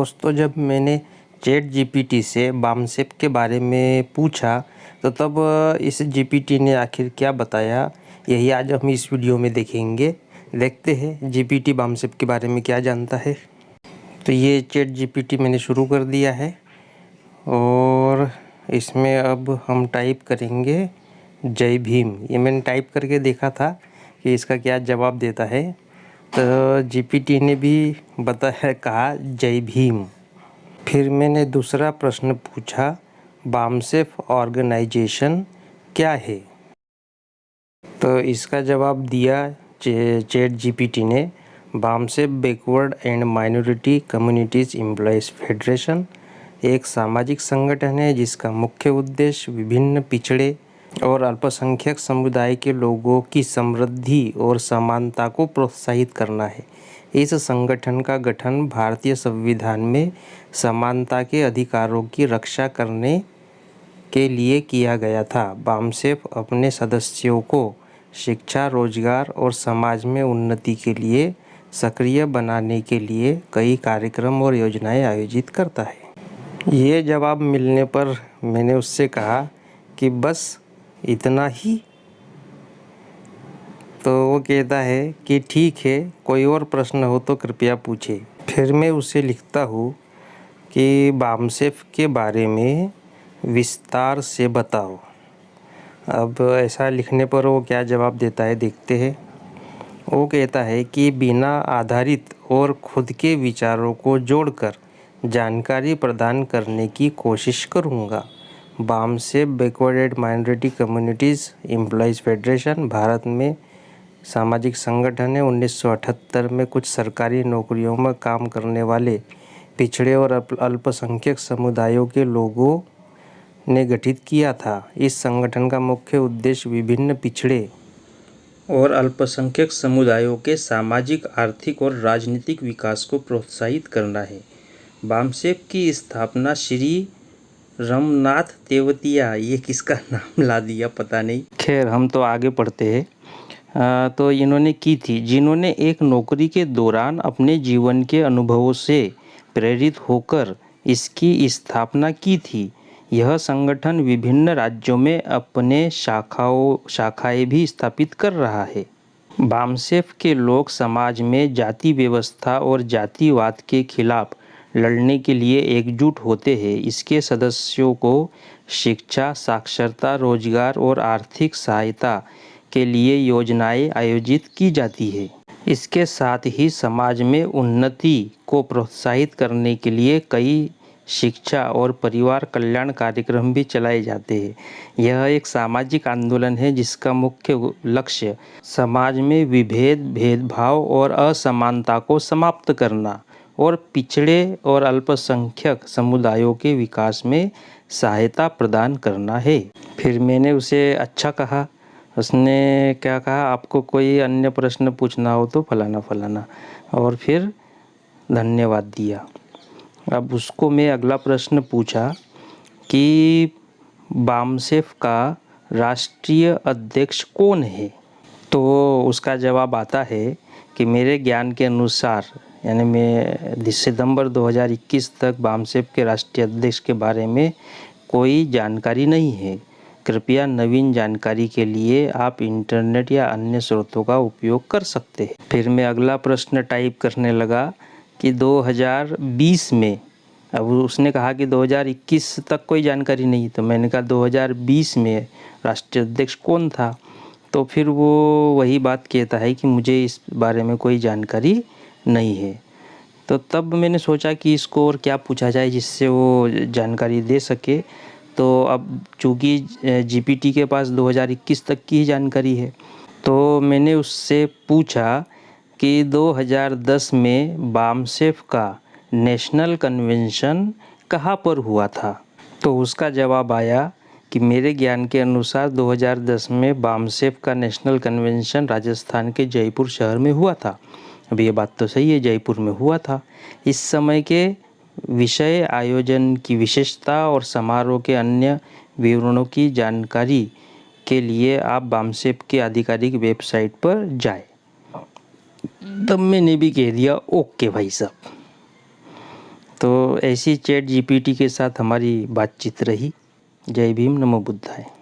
दोस्तों, जब मैंने चैट जीपीटी से बामसेफ के बारे में पूछा तो तब इस जीपीटी ने आखिर क्या बताया, यही आज हम इस वीडियो में देखेंगे। देखते हैं जीपीटी बामसेफ के बारे में क्या जानता है। तो ये चैट जीपीटी मैंने शुरू कर दिया है और इसमें अब हम टाइप करेंगे जय भीम। ये मैंने टाइप करके देखा था कि इसका क्या जवाब देता है। तो जीपीटी ने भी कहा जय भीम। फिर मैंने दूसरा प्रश्न पूछा, बामसेफ ऑर्गेनाइजेशन क्या है। तो इसका जवाब दिया चैट जीपीटी ने, BAMCEF backward and minority communities employees federation एक सामाजिक संगठन है जिसका मुख्य उद्देश्य विभिन्न पिछड़े और अल्पसंख्यक समुदाय के लोगों की समृद्धि और समानता को प्रोत्साहित करना है। इस संगठन का गठन भारतीय संविधान में समानता के अधिकारों की रक्षा करने के लिए किया गया था। बामसेफ अपने सदस्यों को शिक्षा, रोजगार और समाज में उन्नति के लिए सक्रिय बनाने के लिए कई कार्यक्रम और योजनाएं आयोजित करता है। ये जवाब मिलने पर मैंने उससे कहा कि बस इतना ही। तो वो कहता है कि ठीक है, कोई और प्रश्न हो तो कृपया पूछे। फिर मैं उसे लिखता हूँ कि बामसेफ के बारे में विस्तार से बताओ। अब ऐसा लिखने पर वो क्या जवाब देता है, देखते हैं। वो कहता है कि बिना आधारित और खुद के विचारों को जोड़कर जानकारी प्रदान करने की कोशिश करूँगा। BAMCEF backward and minority communities employees federation Bharat में सामाजिक संगठन है। 1978 में कुछ सरकारी नौकरियों में काम करने वाले पिछड़े और अल्पसंख्यक समुदायों के लोगों ने गठित किया था। इस संगठन का मुख्य उद्देश्य विभिन्न पिछड़े और अल्पसंख्यक समुदायों के सामाजिक, आर्थिक और राजनीतिक विकास को प्रोत्साहित करना है। बामसेफ की स्थापना श्री रमनाथ तेवतिया, ये किसका नाम ला दिया पता नहीं, खैर हम तो आगे पढ़ते हैं। तो इन्होंने की थी, जिन्होंने एक नौकरी के दौरान अपने जीवन के अनुभवों से प्रेरित होकर इसकी स्थापना की थी। यह संगठन विभिन्न राज्यों में अपने शाखाएं भी स्थापित कर रहा है। बामसेफ के लोग समाज में जाति व्यवस्था और जातिवाद के खिलाफ लड़ने के लिए एकजुट होते हैं। इसके सदस्यों को शिक्षा, साक्षरता, रोजगार और आर्थिक सहायता के लिए योजनाएं आयोजित की जाती है। इसके साथ ही समाज में उन्नति को प्रोत्साहित करने के लिए कई शिक्षा और परिवार कल्याण कार्यक्रम भी चलाए जाते हैं। यह एक सामाजिक आंदोलन है जिसका मुख्य लक्ष्य समाज में भेदभाव और असमानता को समाप्त करना और पिछड़े और अल्पसंख्यक समुदायों के विकास में सहायता प्रदान करना है। फिर मैंने उसे अच्छा कहा। उसने क्या कहा, आपको कोई अन्य प्रश्न पूछना हो तो फलाना फलाना, और फिर धन्यवाद दिया। अब उसको मैं अगला प्रश्न पूछा कि बामसेफ का राष्ट्रीय अध्यक्ष कौन है। तो उसका जवाब आता है कि मेरे ज्ञान के अनुसार, यानी मैं सितंबर 2021 तक बामसेफ के राष्ट्रीय अध्यक्ष के बारे में कोई जानकारी नहीं है। कृपया नवीन जानकारी के लिए आप इंटरनेट या अन्य स्रोतों का उपयोग कर सकते हैं। फिर मैं अगला प्रश्न टाइप करने लगा कि 2020 में, अब उसने कहा कि 2021 तक कोई जानकारी नहीं, तो मैंने कहा 2020 में राष्ट्रीय अध्यक्ष कौन था। तो फिर वो वही बात कहता है कि मुझे इस बारे में कोई जानकारी नहीं है। तो तब मैंने सोचा कि इसको और क्या पूछा जाए जिससे वो जानकारी दे सके। तो अब चूँकि जीपीटी के पास 2021 तक की ही जानकारी है, तो मैंने उससे पूछा कि 2010 में बामसेफ का नेशनल कन्वेंशन कहाँ पर हुआ था। तो उसका जवाब आया कि मेरे ज्ञान के अनुसार 2010 में बामसेफ का नेशनल कन्वेंशन राजस्थान के जयपुर शहर में हुआ था। अब ये बात तो सही है, जयपुर में हुआ था। इस समय के विषय, आयोजन की विशेषता और समारोह के अन्य विवरणों की जानकारी के लिए आप बामसेफ के आधिकारिक वेबसाइट पर जाएं। तब मैंने भी कह दिया ओके भाई साहब। तो ऐसी चैट जीपीटी के साथ हमारी बातचीत रही। जय भीम, नमो बुद्धाय।